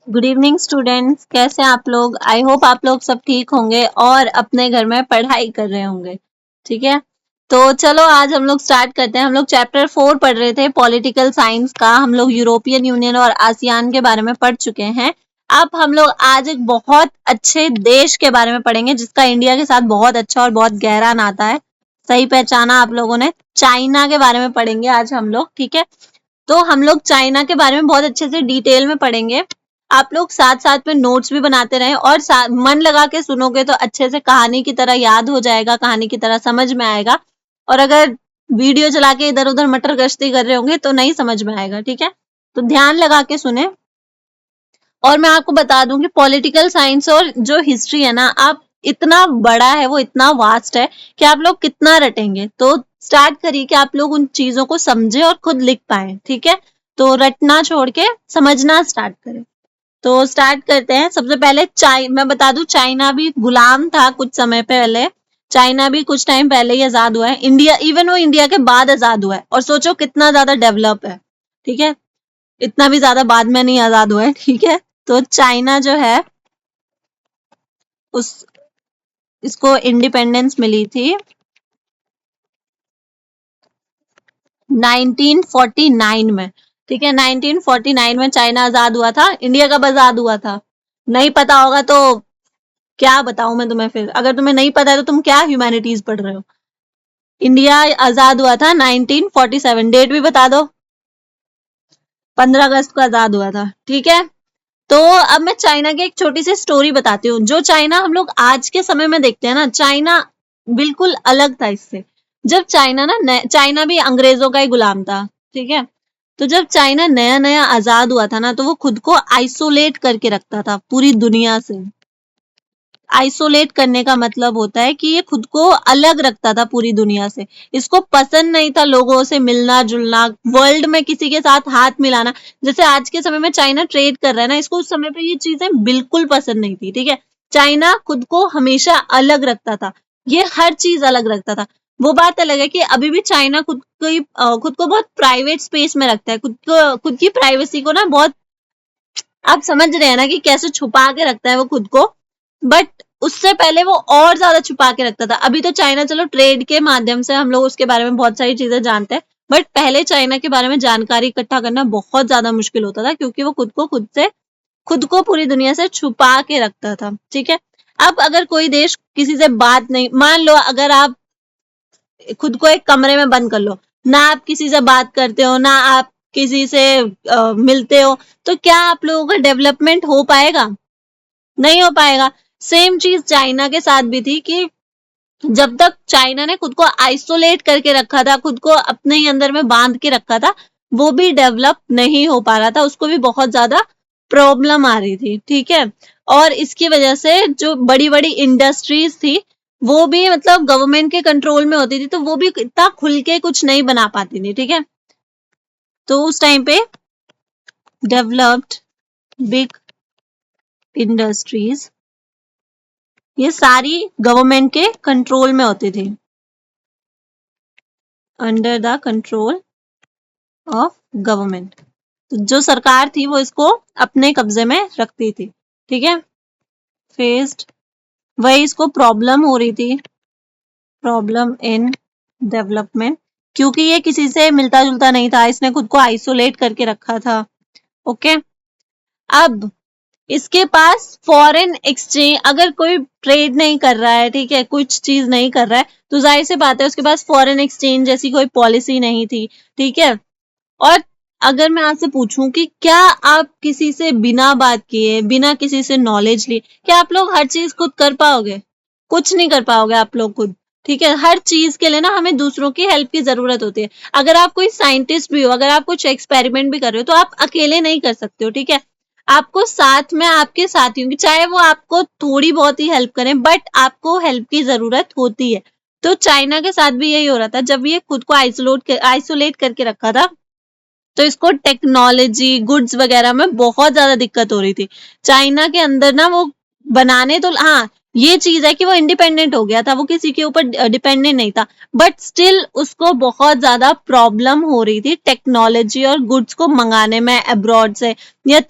Good evening students, कैसे हैं आप लोग। आई होप आप लोग सब ठीक होंगे और अपने घर में पढ़ाई कर रहे होंगे। ठीक है, तो चलो आज हम लोग स्टार्ट करते हैं। हम लोग चैप्टर 4 पढ़ रहे थे पॉलिटिकल साइंस का। हम लोग यूरोपियन यूनियन और आसियान के बारे में पढ़ चुके हैं। अब हम लोग आज एक बहुत अच्छे देश के बारे में पढ़ेंगे जिसका इंडिया के साथ बहुत अच्छा और बहुत गहरा नाता है। सही पहचाना आप लोगों ने, चाइना के बारे में पढ़ेंगे आज हम लोग। ठीक है, तो हम लोग चाइना के बारे में बहुत अच्छे से डिटेल में पढ़ेंगे। आप लोग साथ साथ में नोट्स भी बनाते रहें और मन लगा के सुनोगे तो अच्छे से कहानी की तरह याद हो जाएगा, कहानी की तरह समझ में आएगा। और अगर वीडियो चला के इधर उधर मटर गश्ती कर रहे होंगे तो नहीं समझ में आएगा। ठीक है, तो ध्यान लगा के सुने। और मैं आपको बता दूं कि पॉलिटिकल साइंस और जो हिस्ट्री है ना, आप इतना बड़ा है, वो इतना वास्ट है कि आप लोग कितना रटेंगे। तो स्टार्ट करिए कि आप लोग उन चीजों को समझे और खुद लिख पाए। ठीक है, तो रटना छोड़ के समझना स्टार्ट करें। तो स्टार्ट करते हैं। सबसे पहले मैं बता दूं, चाइना भी गुलाम था कुछ समय पहले। चाइना भी कुछ टाइम पहले ही आजाद हुआ है। इंडिया, इवन वो इंडिया के बाद आजाद हुआ है, और सोचो कितना ज्यादा डेवलप है। ठीक है, इतना भी ज्यादा बाद में नहीं आजाद हुआ है। ठीक है, तो चाइना जो है उस इसको इंडिपेंडेंस मिली थी 1949 में। ठीक है, 1949 में चाइना आजाद हुआ था। इंडिया कब आजाद हुआ था नहीं पता होगा तो क्या बताऊं मैं तुम्हें। फिर अगर तुम्हें नहीं पता है तो तुम क्या ह्यूमैनिटीज पढ़ रहे हो। इंडिया आजाद हुआ था 1947। डेट भी बता दो। 15 अगस्त को आजाद हुआ था। ठीक है, तो अब मैं चाइना की एक छोटी सी स्टोरी बताती हूँ। जो चाइना हम लोग आज के समय में देखते हैं ना, चाइना बिल्कुल अलग था इससे। जब चाइना चाइना भी अंग्रेजों का ही गुलाम था। ठीक है, तो जब चाइना नया नया आजाद हुआ था ना, तो वो खुद को आइसोलेट करके रखता था पूरी दुनिया से। आइसोलेट करने का मतलब होता है कि ये खुद को अलग रखता था पूरी दुनिया से। इसको पसंद नहीं था लोगों से मिलना जुलना, वर्ल्ड में किसी के साथ हाथ मिलाना। जैसे आज के समय में चाइना ट्रेड कर रहा है ना, इसको उस समय पे ये चीजें बिल्कुल पसंद नहीं थी। ठीक है, चाइना खुद को हमेशा अलग रखता था। ये हर चीज अलग रखता था। वो बात अलग है कि अभी भी चाइना खुद को बहुत प्राइवेट स्पेस में रखता है। खुद की प्राइवेसी को ना बहुत, आप समझ रहे हैं ना कि कैसे छुपा के रखता है वो खुद को। बट उससे पहले वो और ज्यादा छुपा के रखता था। अभी तो चाइना चलो ट्रेड के माध्यम से हम लोग उसके बारे में बहुत सारी चीजें जानते हैं, बट पहले चाइना के बारे में जानकारी इकट्ठा करना बहुत ज्यादा मुश्किल होता था, क्योंकि वो खुद को पूरी दुनिया से छुपा के रखता था। ठीक है, अब अगर कोई देश किसी से बात नहीं, मान लो अगर आप खुद को एक कमरे में बंद कर लो, ना आप किसी से बात करते हो, ना आप किसी से मिलते हो, तो क्या आप लोगों का डेवलपमेंट हो पाएगा? नहीं हो पाएगा। सेम चीज चाइना के साथ भी थी कि जब तक चाइना ने खुद को आइसोलेट करके रखा था, खुद को अपने ही अंदर में बांध के रखा था, वो भी डेवलप नहीं हो पा रहा था। उसको भी बहुत ज्यादा प्रॉब्लम आ रही थी। ठीक है, और इसकी वजह से जो बड़ी बड़ी इंडस्ट्रीज थी, वो भी मतलब गवर्नमेंट के कंट्रोल में होती थी, तो वो भी इतना खुल के कुछ नहीं बना पाती थी। ठीक है, तो उस टाइम पे डेवलप्ड बिग इंडस्ट्रीज, ये सारी गवर्नमेंट के कंट्रोल में होती थी, under the control of government. तो जो सरकार थी वो इसको अपने कब्जे में रखती थी। ठीक है, फेस्ड, वही इसको प्रॉब्लम हो रही थी, प्रॉब्लम इन डेवलपमेंट, क्योंकि ये किसी से मिलता जुलता नहीं था, इसने खुद को आइसोलेट करके रखा था। ओके, अब इसके पास फॉरेन एक्सचेंज, अगर कोई ट्रेड नहीं कर रहा है, ठीक है, कुछ चीज नहीं कर रहा है, तो जाहिर सी बात है उसके पास फॉरेन एक्सचेंज जैसी कोई पॉलिसी नहीं थी। ठीक है, और अगर मैं आपसे पूछूं कि क्या आप किसी से बिना बात किए, बिना किसी से नॉलेज लिए, क्या आप लोग हर चीज खुद कर पाओगे? कुछ नहीं कर पाओगे आप लोग खुद। ठीक है, हर चीज के लिए ना हमें दूसरों की हेल्प की जरूरत होती है। अगर आप कोई साइंटिस्ट भी हो, अगर आप कुछ एक्सपेरिमेंट भी कर रहे हो, तो आप अकेले नहीं कर सकते हो। ठीक है, आपको साथ में आपके साथियों की, चाहे वो आपको थोड़ी बहुत ही हेल्प करें, बट आपको हेल्प की जरूरत होती है। तो चाइना के साथ भी यही हो रहा था। जब ये खुद को आइसोलेट करके रखा था, तो इसको टेक्नोलॉजी गुड्स वगैरह में बहुत ज्यादा दिक्कत हो रही थी। चाइना के अंदर ना वो बनाने तो, हाँ, ये चीज है कि वो इंडिपेंडेंट हो गया था, वो किसी के ऊपर डिपेंडेंट नहीं था, बट स्टिल उसको बहुत ज्यादा प्रॉब्लम हो रही थी टेक्नोलॉजी और गुड्स को मंगाने में अब्रॉड से, या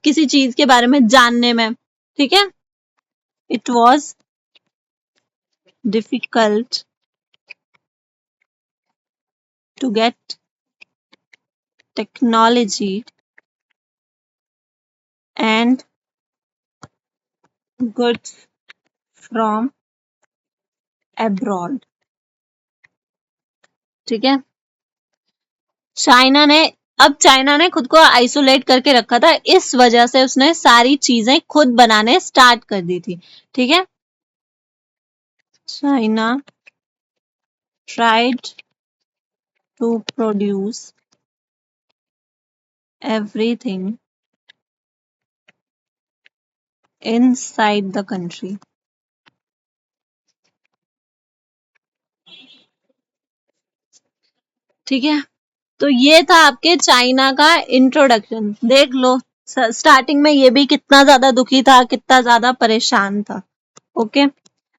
किसी चीज के बारे में जानने में, ठीक है। It was difficult to get technology and goods from abroad, ठीक है। चाइना ने अब चाइना ने खुद को आइसोलेट करके रखा था, इस वजह से उसने सारी चीजें खुद बनाने स्टार्ट कर दी थी, ठीक है। China tried to produce everything inside the country, ठीक है। तो ये था आपके चाइना का इंट्रोडक्शन, देख लो स्टार्टिंग में ये भी कितना ज्यादा दुखी था, कितना ज्यादा परेशान था, ओके।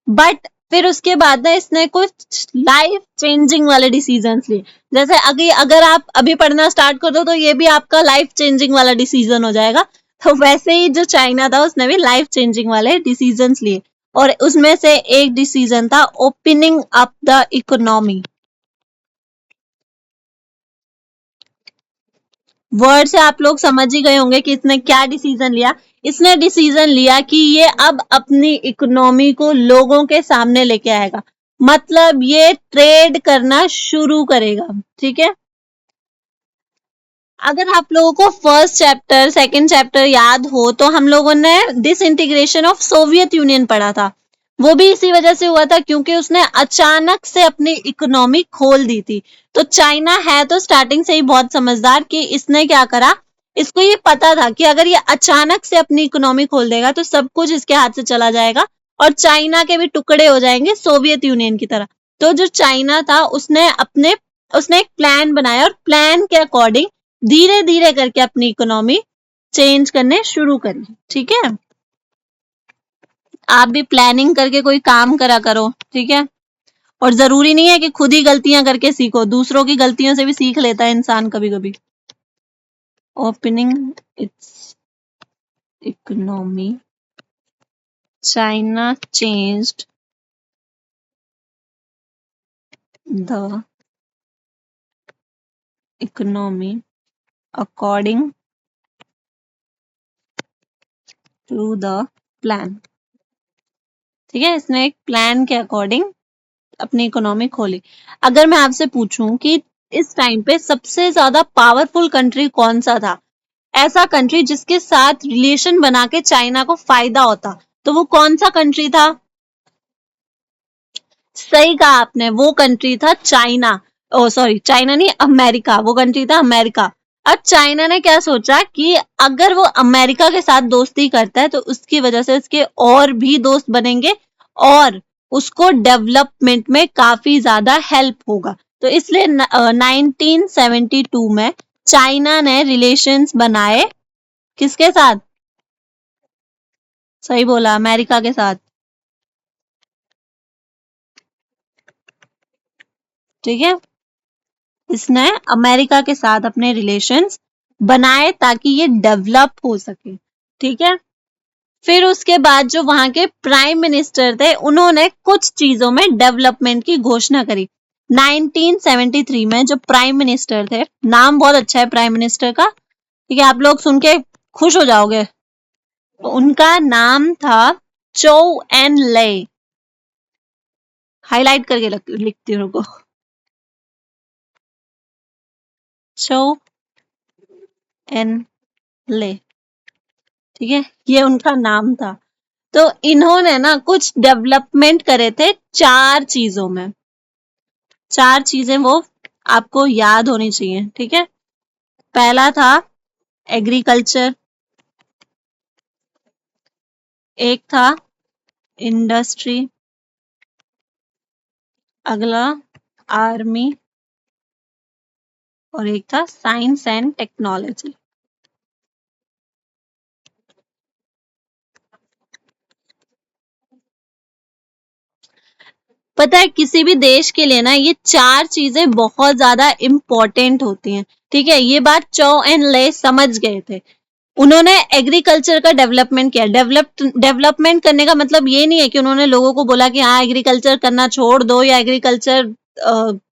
बट फिर उसके बाद ना इसने कुछ लाइफ चेंजिंग वाले डिसीजंस लिए, जैसे अगर आप अभी पढ़ना स्टार्ट कर दो तो ये भी आपका लाइफ चेंजिंग वाला डिसीजन हो जाएगा, तो वैसे ही जो चाइना था उसने भी लाइफ चेंजिंग वाले डिसीजंस लिए, और उसमें से एक डिसीजन था opening up the economy. Word से आप लोग समझ ही गए होंगे कि इसने क्या डिसीजन लिया। इसने डिसीजन लिया कि ये अब अपनी इकोनॉमी को लोगों के सामने लेके आएगा, मतलब ये ट्रेड करना शुरू करेगा, ठीक है। अगर आप लोगों को फर्स्ट चैप्टर सेकंड चैप्टर याद हो तो हम लोगों ने डिसइंटीग्रेशन ऑफ सोवियत यूनियन पढ़ा था, वो भी इसी वजह से हुआ था क्योंकि उसने अचानक से अपनी इकोनॉमी खोल दी थी। तो चाइना है तो स्टार्टिंग से ही बहुत समझदार, कि इसने क्या करा, इसको ये पता था कि अगर ये अचानक से अपनी इकोनॉमी खोल देगा तो सब कुछ इसके हाथ से चला जाएगा और चाइना के भी टुकड़े हो जाएंगे सोवियत यूनियन की तरह। तो जो चाइना था उसने एक प्लान बनाया, और प्लान के अकॉर्डिंग धीरे धीरे करके अपनी इकोनॉमी चेंज करने शुरू करी, ठीक है। आप भी प्लानिंग करके कोई काम करा करो, ठीक है। और जरूरी नहीं है कि खुद ही गलतियां करके सीखो, दूसरों की गलतियों से भी सीख लेता है इंसान कभी कभी। Opening its economy, China changed the economy according to the plan, ठीक है। इसने एक प्लान के अकॉर्डिंग अपनी इकोनॉमी खोली। अगर मैं आपसे पूछूं कि इस टाइम पे सबसे ज्यादा पावरफुल कंट्री कौन सा था, ऐसा कंट्री जिसके साथ रिलेशन बना के चाइना को फायदा होता, तो वो कौन सा कंट्री था? सही कहा आपने, वो कंट्री था चाइना। ओ सॉरी, चाइना नहीं, अमेरिका, वो कंट्री था अमेरिका। अब चाइना ने क्या सोचा कि अगर वो अमेरिका के साथ दोस्ती करता है तो उसकी वजह से उसके और भी दोस्त बनेंगे और उसको डेवलपमेंट में काफी ज्यादा हेल्प होगा। तो इसलिए 1972 में चाइना ने रिलेशंस बनाए, किसके साथ? सही बोला, अमेरिका के साथ, ठीक है। इसने अमेरिका के साथ अपने रिलेशंस बनाए ताकि ये डेवलप हो सके, ठीक है। फिर उसके बाद जो वहां के प्राइम मिनिस्टर थे उन्होंने कुछ चीजों में डेवलपमेंट की घोषणा करी। 1973 में जो प्राइम मिनिस्टर थे, नाम बहुत अच्छा है प्राइम मिनिस्टर का, ठीक है, आप लोग सुन के खुश हो जाओगे। तो उनका नाम था चो एन ले, हाईलाइट करके लिखती हूँ, रुको। चो एन ले, ठीक है, ये उनका नाम था। तो इन्होंने ना कुछ डेवलपमेंट करे थे चार चीजों में, चार चीजें वो आपको याद होनी चाहिए, ठीक है। पहला था एग्रीकल्चर, एक था इंडस्ट्री, अगला आर्मी, और एक था साइंस एंड टेक्नोलॉजी। पता है किसी भी देश के लिए ना ये 4 चीजें बहुत ज्यादा इम्पोर्टेंट होती हैं, ठीक है। ये बात चौ एंड ले समझ गए थे। उन्होंने एग्रीकल्चर का डेवलपमेंट किया। डेवलपमेंट करने का मतलब ये नहीं है कि उन्होंने लोगों को बोला कि हाँ एग्रीकल्चर करना छोड़ दो या एग्रीकल्चर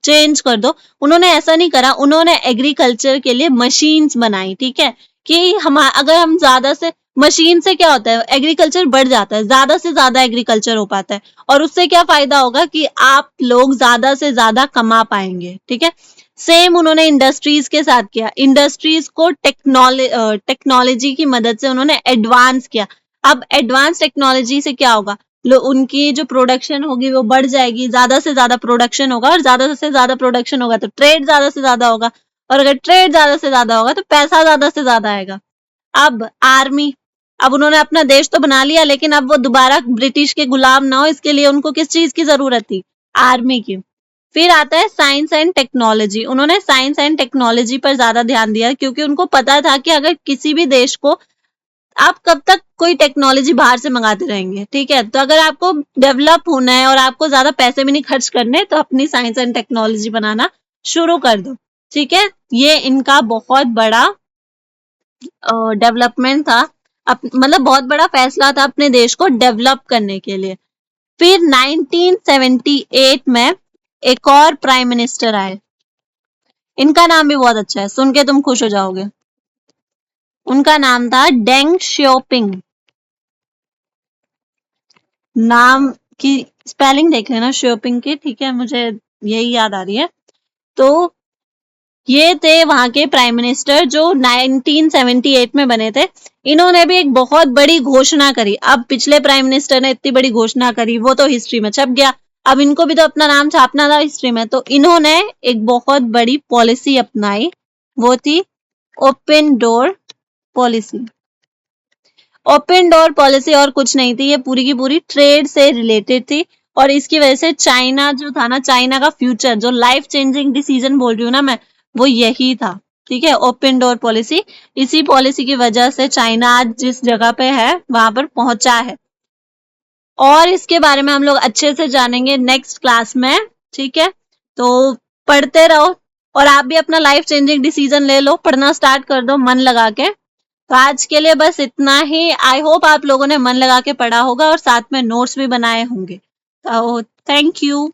चेंज कर दो। उन्होंने ऐसा नहीं करा। उन्होंने एग्रीकल्चर के लिए मशीन्स बनाई, ठीक है, कि हम अगर हम ज्यादा से मशीन से क्या होता है, एग्रीकल्चर बढ़ जाता है, ज्यादा से ज्यादा एग्रीकल्चर हो पाता है, और उससे क्या फायदा होगा कि आप लोग ज्यादा से ज्यादा कमा पाएंगे, ठीक है। सेम उन्होंने इंडस्ट्रीज के साथ किया। इंडस्ट्रीज को टेक्नोलॉजी की मदद से उन्होंने एडवांस किया। अब एडवांस टेक्नोलॉजी से क्या होगा, उनकी जो प्रोडक्शन होगी वो बढ़ जाएगी, ज्यादा से ज्यादा प्रोडक्शन होगा, और ज्यादा से ज्यादा प्रोडक्शन होगा तो ट्रेड ज्यादा से ज्यादा होगा, और अगर ट्रेड ज्यादा से ज्यादा होगा तो पैसा ज्यादा से ज्यादा आएगा। अब आर्मी, अब उन्होंने अपना देश तो बना लिया, लेकिन अब वो दोबारा ब्रिटिश के गुलाम ना हो, इसके लिए उनको किस चीज की जरूरत थी, आर्मी की। फिर आता है साइंस एंड टेक्नोलॉजी। उन्होंने साइंस एंड टेक्नोलॉजी पर ज्यादा ध्यान दिया, क्योंकि उनको पता था कि अगर किसी भी देश को, आप कब तक कोई टेक्नोलॉजी बाहर से मंगाते रहेंगे, ठीक है। तो अगर आपको डेवलप होना है और आपको ज्यादा पैसे भी नहीं खर्च करने, तो अपनी साइंस एंड टेक्नोलॉजी बनाना शुरू कर दो, ठीक है। ये इनका बहुत बड़ा डेवलपमेंट था, मतलब बहुत बड़ा फैसला था अपने देश को डेवलप करने के लिए। फिर 1978 में एक और प्राइम मिनिस्टर आए। इनका नाम भी बहुत अच्छा है, सुन के तुम खुश हो जाओगे। उनका नाम था डेंग श्योपिंग। नाम की स्पेलिंग देख लेना श्योपिंग की, ठीक है, मुझे यही याद आ रही है। तो ये थे वहां के प्राइम मिनिस्टर जो 1978 में बने थे। इन्होंने भी एक बहुत बड़ी घोषणा करी। अब पिछले प्राइम मिनिस्टर ने इतनी बड़ी घोषणा करी, वो तो हिस्ट्री में छप गया, अब इनको भी तो अपना नाम छापना था हिस्ट्री में। तो इन्होंने एक बहुत बड़ी पॉलिसी अपनाई, वो थी open door policy. Open door policy और कुछ नहीं थी, ये पूरी की पूरी ट्रेड से रिलेटेड थी, और इसकी वजह से चाइना जो था ना, चाइना का फ्यूचर, जो लाइफ चेंजिंग डिसीजन बोल रही हूँ ना मैं, वो यही था, ठीक है, ओपन डोर पॉलिसी। इसी पॉलिसी की वजह से चाइना आज जिस जगह पे है वहां पर पहुंचा है। और इसके बारे में हम लोग अच्छे से जानेंगे नेक्स्ट क्लास में, ठीक है। तो पढ़ते रहो, और आप भी अपना लाइफ चेंजिंग डिसीजन ले लो, पढ़ना स्टार्ट कर दो मन लगा के। तो आज के लिए बस इतना ही। आई होप आप लोगों ने मन लगा के पढ़ा होगा और साथ में नोट्स भी बनाए होंगे। तो थैंक यू।